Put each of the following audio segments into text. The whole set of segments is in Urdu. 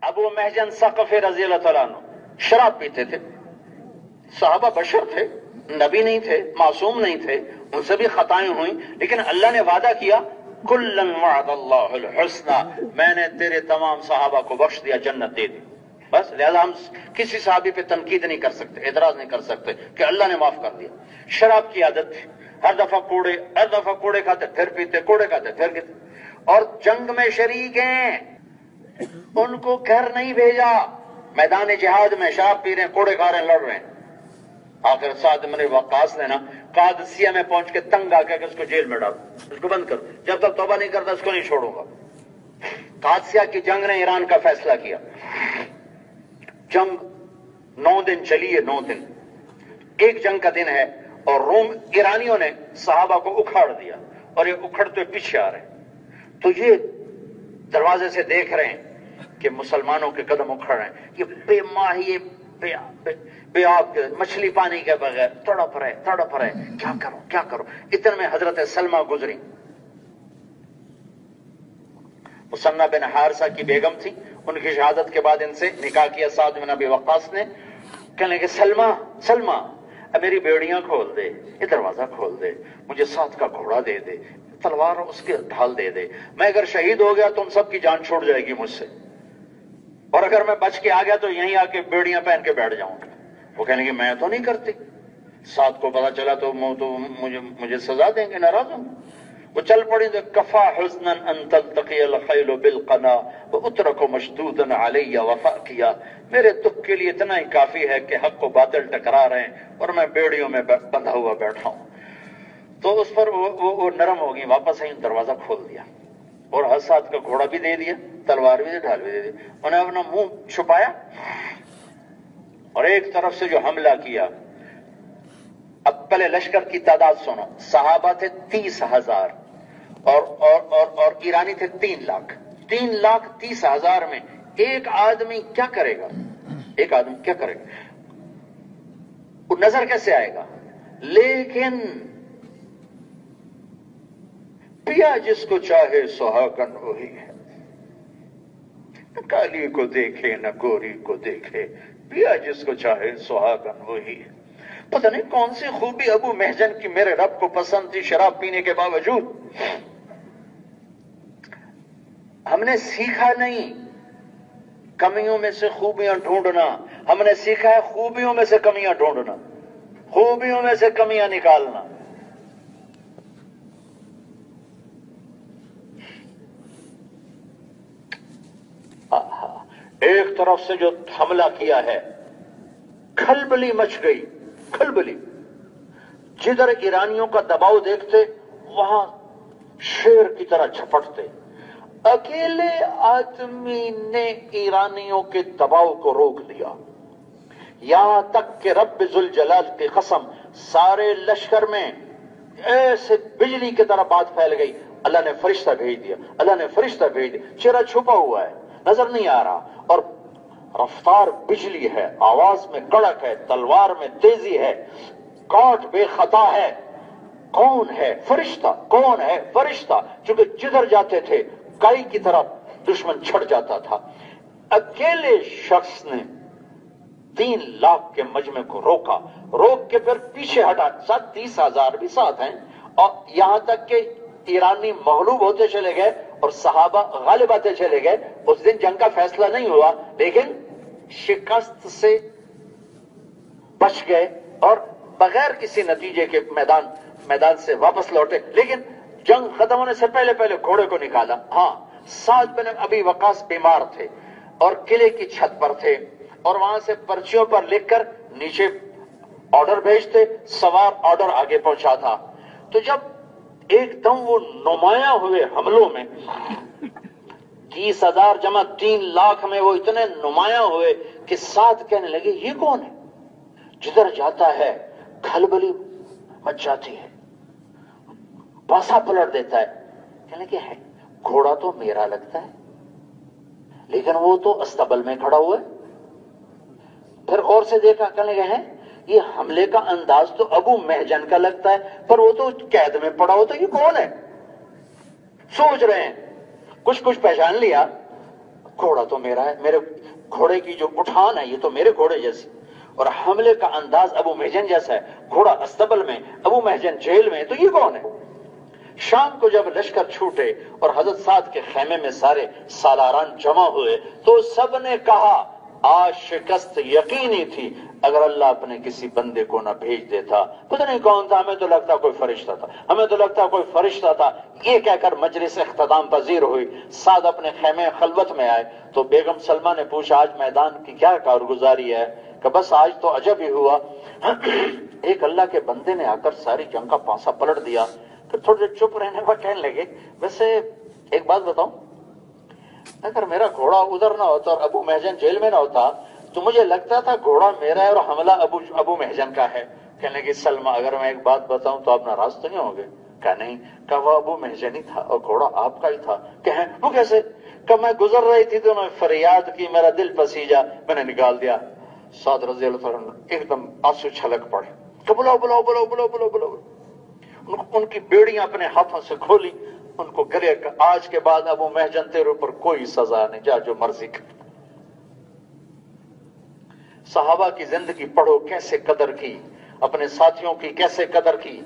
ابو محجن ثقفی رضی اللہ تعالیٰ عنہ شراب پیتے تھے. صحابہ بشر تھے، نبی نہیں تھے، معصوم نہیں تھے، ان سے بھی خطائیں ہوئیں، لیکن اللہ نے وعدہ کیا کلن وعد اللہ الحسنى، میں نے تیرے تمام صحابہ کو بخش دیا، جنت دے دی. بس لہذا ہم کسی صحابی پہ تنقید نہیں کر سکتے، اعتراض نہیں کر سکتے کہ اللہ نے معاف کر دیا. شراب کی عادت تھی، ہر دفعہ کوڑے کھاتے پھر پیتے، کوڑے کھاتے پھر پیتے، اور جنگ میں شریک ہیں. ان کو گھر نہیں بھیجا، میدان جہاد میں شراب پی رہے ہیں، کوڑے کھا رہے ہیں، لڑ رہے ہیں. آخر سعد بن وقاص نے نا قادسیہ میں پہنچ کے تنگ آ کے اس کو جیل میں ڈالو، اس کو بند کر، جب تک توبہ نہیں کرتا اس کو نہیں چھوڑوں گا. قادسیہ کی جنگ نے ایران کا فیصلہ کیا. جنگ 9 دن چلی ہے، 9 دن، ایک جنگ کا دن ہے، اور روم ایرانیوں نے صحابہ کو اکھاڑ دیا، اور یہ اکھڑتے پیچھے آ رہے ہیں. تو یہ دروازے سے دیکھ رہے ہیں کہ مسلمانوں کے قدم اکھڑ رہے ہیں. یہ بے ماہی بے آب کے مچھلی پانی کے بغیر تڑپ رہے، کیا کرو. اتنے میں حضرت سلمہ گزری. مسنہ بن حارثہ کی بیگم تھی، ان کی شہادت کے بعد ان سے نکاح کیا سعد بن ابی وقاص نے. کہنے کہ سلمہ میری بیڑیاں کھول دے، یہ دروازہ کھول دے، مجھے ساتھ کا گھوڑا دے دے، تلوار اس کے ڈھال دے دے، میں اگر شہید ہو گیا تو ان سب کی جان چھوٹ جائے گی مجھ سے، اور اگر میں بچ کے آ گیا تو یہیں آ کے بیڑیاں پہن کے بیٹھ جاؤں گا. وہ کہنے کہ میں تو نہیں کرتی. ساتھ کو پتا چلا تو مجھے سزا دیں گے، ناراض ہوں. وہ چل پڑی تو کفا حسنا ان تلتقی الخیل بالقنا واترک مشدودا علی وفا کیا. میرے دکھ کے لیے اتنا ہی کافی ہے کہ حق و باطل ٹکرا رہے ہیں اور میں بیڑیوں میں بندھا ہوا بیٹھا ہوں. تو اس پر وہ نرم ہو گئی، واپس آئی، دروازہ کھول دیا، اور حساد کا گھوڑا بھی دے دیا، تلوار بھی دے، ڈھال بھی دے دی. انہیں اپنا منہ چھپایا، اور ایک طرف سے جو حملہ کیا. اب پہلے لشکر کی تعداد سنو. صحابہ تھے 30,000 اور ایرانی تھے 3 لاکھ. 3,30,000 میں ایک آدمی کیا کرے گا؟ وہ نظر کیسے آئے گا؟ لیکن پیا جس کو چاہے سہاگن وہی ہے، نہ کالی کو دیکھے نہ گوری کو دیکھے، پیا جس کو چاہے سہاگن وہی ہے. پتہ نہیں کون سی خوبی ابو محجن کی میرے رب کو پسند تھی شراب پینے کے باوجود. ہم نے سیکھا نہیں کمیوں میں سے خوبیاں ڈھونڈنا، ہم نے سیکھا ہے خوبیوں میں سے کمیاں ڈھونڈنا، خوبیوں میں سے کمیاں نکالنا. ایک طرف سے جو حملہ کیا ہے، کھلبلی مچ گئی، کھلبلی. جدھر ایرانیوں کا دباؤ دیکھتے وہاں شیر کی طرح جھپٹتے. اکیلے آدمی نے ایرانیوں کے دباؤ کو روک دیا، یہاں تک کہ رب ذوالجلال کی قسم سارے لشکر میں ایسے بجلی کی طرح بات پھیل گئی. اللہ نے فرشتہ بھیج دیا. چہرہ چھپا ہوا ہے، نظر نہیں آ رہا، اور رفتار بجلی ہے، آواز میں کڑک ہے، تلوار میں تیزی ہے، کاٹ بے خطا ہے. کون ہے فرشتہ؟ چونکہ جدھر جاتے تھے کائی کی طرف دشمن چھڑ جاتا تھا. اکیلے شخص نے 3 لاکھ کے مجمع کو روک کے پھر پیچھے ہٹا. 30,000 بھی ساتھ ہیں، اور یہاں تک کہ ایرانی مغلوب ہوتے چلے گئے اور صحابہ غالب آتے چلے گئے. اس دن جنگ کا فیصلہ نہیں ہوا، لیکن شکست سے بچ گئے اور بغیر کسی نتیجے کے میدان سے واپس لوٹے. لیکن جنگ ختم ہونے سے پہلے گھوڑے کو نکالا. ہاں، سعد بن ابی وقاص بیمار تھے اور قلعے کی چھت پر تھے، اور وہاں سے پرچیوں پر لکھ کر نیچے آرڈر بھیجتے، سوار آرڈر آگے پہنچا تھا. تو جب ایک دم وہ نمایاں ہوئے حملوں میں، 30,000 جمع 3 لاکھ میں وہ اتنے نمایاں ہوئے کہ سعد کہنے لگے یہ کون ہے؟ جدھر جاتا ہے کھلبلی مچ جاتی ہے، پاسا پلٹ دیتا ہے. کہنے لگے ہے گھوڑا تو میرا لگتا ہے، لیکن وہ تو استبل میں کھڑا ہوا ہے. پھر غور سے دیکھا، کہنے لگے ہیں یہ حملے کا انداز تو ابو محجن کا لگتا ہے، پر وہ تو قید میں پڑا ہوتا ہے، یہ کون ہے؟ سوچ رہے ہیں، کچھ پہچان لیا. گھوڑا تو میرا ہے، میرے گھوڑے کی جو اٹھان ہے یہ تو میرے گھوڑے جیسی، اور حملے کا انداز ابو محجن جیسا ہے، گھوڑا استبل میں، ابو محجن جیل میں، تو یہ کون ہے؟ شام کو جب لشکر چھوٹے اور حضرت سعد کے خیمے میں سارے سالاران جمع ہوئے تو سب نے کہا آج شکست یقینی تھی، اگر اللہ اپنے کسی بندے کو نہ بھیج دیتا، پتہ نہیں کون تھا، ہمیں تو لگتا کوئی فرشتہ تھا، ہمیں تو لگتا کوئی فرشتہ تھا۔ یہ کہہ کر مجلس اختتام پذیر ہوئی، سعد اپنے خیمے خلوت میں آئے تو بیگم سلمہ نے پوچھا آج میدان کی کیا کارگزاری ہے؟ کہ بس آج تو عجب ہی ہوا، ایک اللہ کے بندے نے آ کر ساری جنگ کا پانسا پلٹ دیا۔ پھر تھوڑے چپ رہنے پر کہنے لگے ویسے ایک بات بتاؤں، اگر میرا گھوڑا ادھر نہ ہوتا اور ابو محجن جیل میں نہ ہوتا تو مجھے لگتا تھا گھوڑا میرا ہے اور حملہ ابو محجن کا ہے۔ کہنے لگی سلمہ اگر میں ایک بات بتاؤں تو آپ ناراض تو نہیں ہوں گے؟ کہا نہیں، کہ وہ ابو محجن ہی تھا اور گھوڑا آپ کا ہی تھا۔ کہیں وہ کیسے؟ کہ میں گزر رہی تھی تو انہوں نے فریاد کی، میرا دل پسیجا، میں نے نکال دیا۔ سعد رضی اللہ عنہ ایک دم آنسو چھلک پڑے کہ بلاؤ بلاؤ بلاؤ بلاؤ بلاؤ بلاؤ۔ ان کی بیڑیاں اپنے ہاتھوں سے کھولی، ان کو گلے کا آج کے بعد ابو محجن تیرے اوپر کوئی سزا نہیں، جا جو مرضی کر۔ صحابہ کی زندگی پڑھو، کیسے قدر کی، اپنے ساتھیوں کی کیسے قدر کی،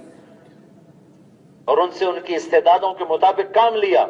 اور ان سے ان کی استعدادوں کے مطابق کام لیا۔